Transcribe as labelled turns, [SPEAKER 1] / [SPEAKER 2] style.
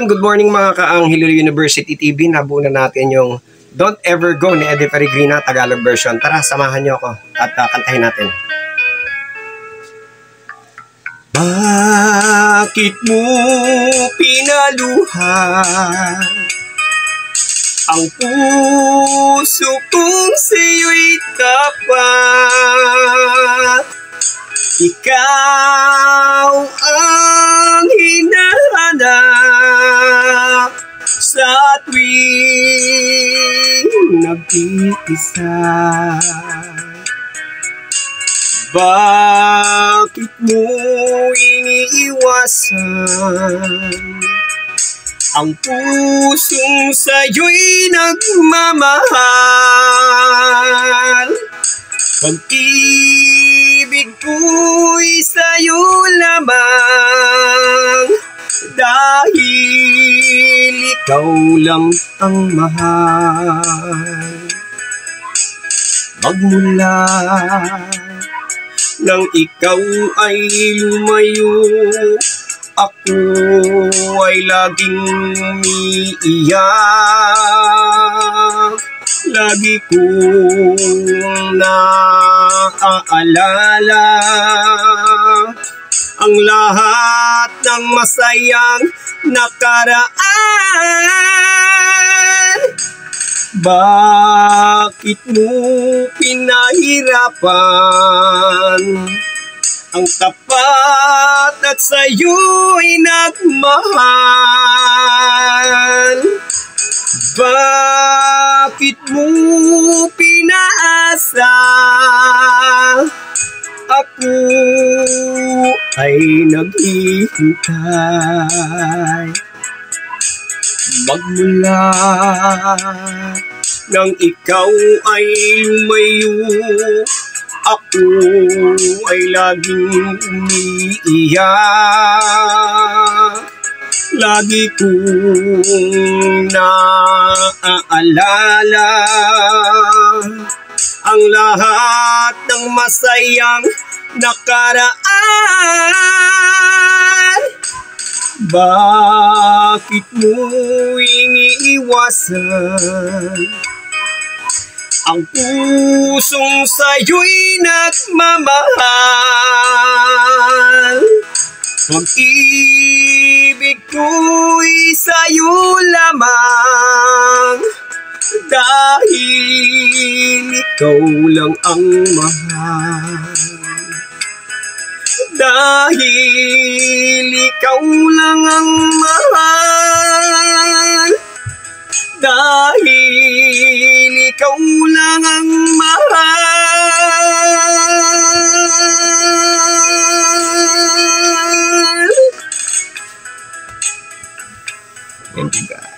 [SPEAKER 1] Ayun, good morning mga ka-Anghel University TV. Nabuo na natin yung Don't Ever Go ni Eddie Peregrina, Tagalog version. Tara, samahan niyo ako at kantahin natin. Bakit mo pinaluhan ang puso kong sa'yo'y tapat? Ikaw ang hinahanap sa tuwing nag-iisa. Bakit mo iniiwasan ang pusong sa'yo'y nagmamahal? Pag-ibig ko'y sa'yo lamang, dahil ikaw lang ang mahal. Magmula nang ikaw ay lumayo, ako ay laging umiiyak. Lagi kong naaalala ang lahat ng masayang nakaraan. Bakit mo pinahirapan ang tapat at sa'yo'y nagmahal? Bakit mo pinaasa ako ay naghihintay? Magmula nang ikaw ay lumayo, ako ay laging umiiyak. Lagi kong naaalala ang lahat ng masayang nakaraan. Bakit mo iniiwasan ang pusong sa'yo'y nagmamahal? Pag-ibig ko'y sa'yo lamang, dahil ikaw lang ang mahal. Dahil ikaw lang ang mahal. Dahil ikaw lang ang mahal. Thank you, God.